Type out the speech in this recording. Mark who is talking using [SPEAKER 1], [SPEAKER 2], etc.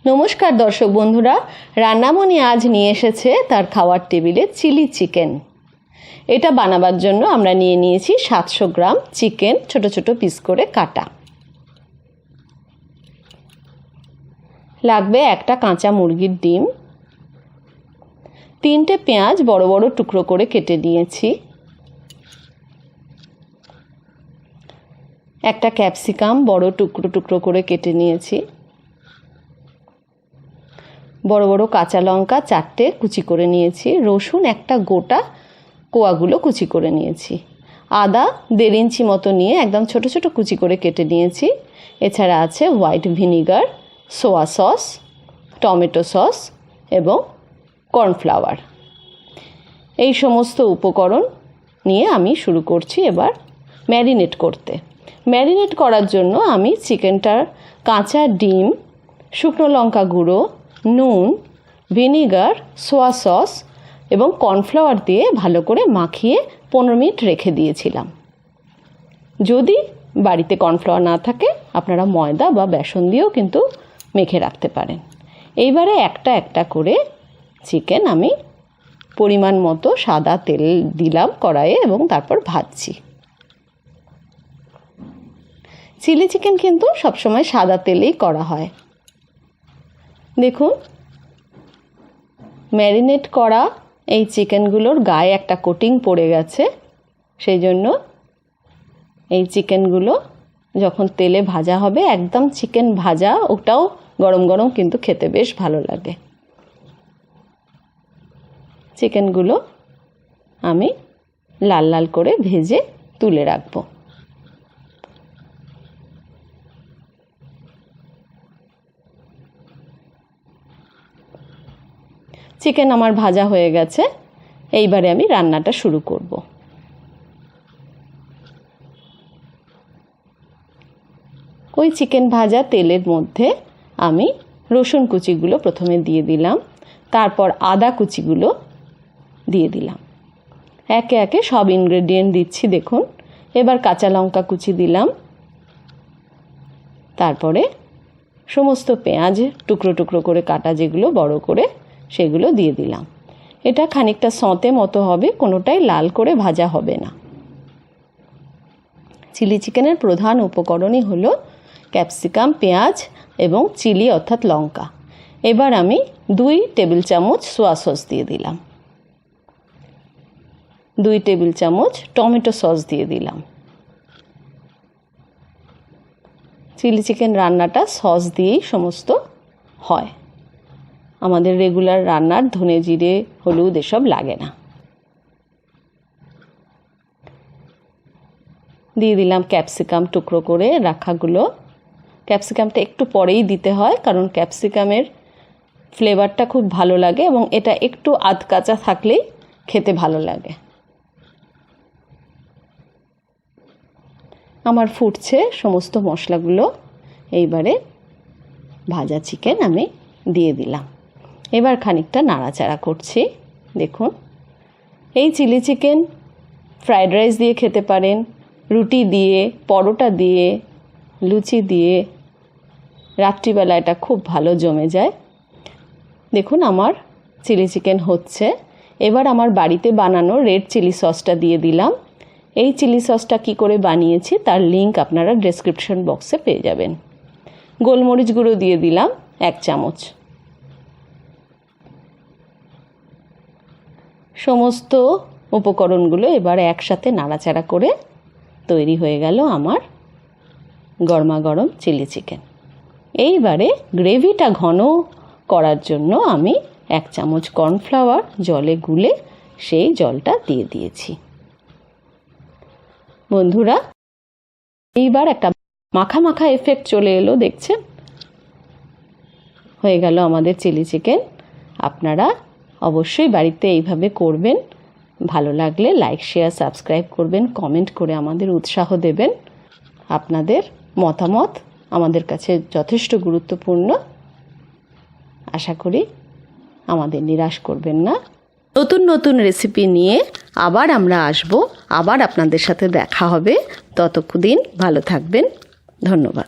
[SPEAKER 1] নমস্কার দর্শক বন্ধুরা, রান্নামণি আজ নিয়ে এসেছে তার খাওয়ার টেবিলে চিলি চিকেন। এটা বানাবার জন্য আমরা নিয়ে নিয়েছি 700 গ্রাম চিকেন, ছোট ছোট পিস করে কাটা। লাগবে একটা কাঁচা মুরগির ডিম, 3টে পেঁয়াজ বড় বড় টুকরো করে কেটে নিয়েছি, একটা ক্যাপসিকাম বড় টুকরো টুকরো করে কেটে নিয়েছি, বড় বড় কাঁচা লঙ্কা 4টে কুচি করে নিয়েছি, রসুন একটা গোটা, কোয়াগুলো কুচি করে নিয়েছি, আদা 1.5 ইঞ্চি মতো নিয়ে একদম ছোট ছোট কুচি করে কেটে নিয়েছি। এছাড়া আছে হোয়াইট ভিনিগার, সোয়া সস, টমেটো সস এবং কর্নফ্লাওয়ার। এই সমস্ত উপকরণ নিয়ে আমি শুরু করছি এবার ম্যারিনেট করতে। ম্যারিনেট করার জন্য আমি চিকেনটার কাঁচা ডিম, শুকনো লঙ্কা গুঁড়ো, নুন, ভিনিগার, সোয়া সস এবং কর্নফ্লাওয়ার দিয়ে ভালো করে মাখিয়ে 15 মিনিট রেখে দিয়েছিলাম। যদি বাড়িতে কর্নফ্লাওয়ার না থাকে আপনারা ময়দা বা বেসন দিয়েও কিন্তু মেখে রাখতে পারেন। এইবারে একটা একটা করে চিকেন আমি পরিমাণ মতো সাদা তেল দিলাম কড়াইয়ে এবং তারপর ভাজছি। চিলি চিকেন কিন্তু সবসময় সাদা তেলেই করা হয়। দেখুন, ম্যারিনেট করা এই চিকেনগুলোর গায়ে একটা কোটিং পড়ে গেছে, সেই জন্য এই চিকেনগুলো যখন তেলে ভাজা হবে, একদম চিকেন ভাজা, ওটাও গরম গরম কিন্তু খেতে বেশ ভালো লাগে। চিকেনগুলো আমি লাল লাল করে ভেজে তুলে রাখবো। চিকেন আমার ভাজা হয়ে গেছে, এইবারে আমি রান্নাটা শুরু করব। ওই চিকেন ভাজা তেলের মধ্যে আমি রসুন কুচিগুলো প্রথমে দিয়ে দিলাম, তারপর আদা কুচিগুলো দিয়ে দিলাম। একে একে সব ইনগ্রেডিয়েন্ট দিচ্ছি। দেখুন, এবার কাঁচা লঙ্কা কুচি দিলাম, তারপরে সমস্ত পেঁয়াজ টুকরো টুকরো করে কাটা যেগুলো বড় করে সেগুলো দিয়ে দিলাম। এটা খানিকটা সঁতে মতো হবে, কোনোটাই লাল করে ভাজা হবে না। চিলি চিকেনের প্রধান উপকরণই হলো ক্যাপসিকাম, পেঁয়াজ এবং চিলি অর্থাৎ লঙ্কা। এবার আমি 2 টেবিল চামচ সোয়া সস দিয়ে দিলাম, 2 টেবিল চামচ টমেটো সস দিয়ে দিলাম। চিলি চিকেন রান্নাটা সস দিয়েই সমস্ত হয়, আমাদের রেগুলার রান্নার ধনে জিরে হলুদ এসব লাগে না। দিয়ে দিলাম ক্যাপসিকাম টুকরো করে রাখাগুলো। ক্যাপসিকামটা একটু পরেই দিতে হয়, কারণ ক্যাপসিকামের ফ্লেভারটা খুব ভালো লাগে এবং এটা একটু আধ কাঁচা থাকলেই খেতে ভালো লাগে। আমার ফুটছে সমস্ত মশলাগুলো, এইবারে ভাজা চিকেন আমি দিয়ে দিলাম। এবার খানিকটা নাড়াচাড়া করছি। দেখুন, এই চিলি চিকেন ফ্রায়েড রাইস দিয়ে খেতে পারেন, রুটি দিয়ে, পরোটা দিয়ে, লুচি দিয়ে, রাত্রিবেলা এটা খুব ভালো জমে যায়। দেখুন, আমার চিলি চিকেন হচ্ছে। এবার আমার বাড়িতে বানানো রেড চিলি সসটা দিয়ে দিলাম। এই চিলি সসটা কী করে বানিয়েছি তার লিঙ্ক আপনারা ডেসক্রিপশন বক্সে পেয়ে যাবেন। গোলমরিচ গুঁড়ো দিয়ে দিলাম 1 চামচ। সমস্ত উপকরণগুলো এবার একসাথে নাড়াচাড়া করে তৈরি হয়ে গেল আমার গরমা গরম চিলি চিকেন। এইবারে গ্রেভিটা ঘন করার জন্য আমি 1 চামচ কর্নফ্লাওয়ার জলে গুলে সেই জলটা দিয়ে দিয়েছি। বন্ধুরা, এইবার একটা মাখা মাখা এফেক্ট চলে এলো, দেখছেন? হয়ে গেল আমাদের চিলি চিকেন। আপনারা অবশ্যই বাড়িতে এইভাবে করবেন। ভালো লাগলে লাইক, শেয়ার, সাবস্ক্রাইব করবেন, কমেন্ট করে আমাদের উৎসাহ দেবেন। আপনাদের মতামত আমাদের কাছে যথেষ্ট গুরুত্বপূর্ণ। আশা করি আমাদের নিরাশ করবেন না। নতুন নতুন রেসিপি নিয়ে আবার আমরা আসব, আবার আপনাদের সাথে দেখা হবে। ততদিন ভালো থাকবেন। ধন্যবাদ।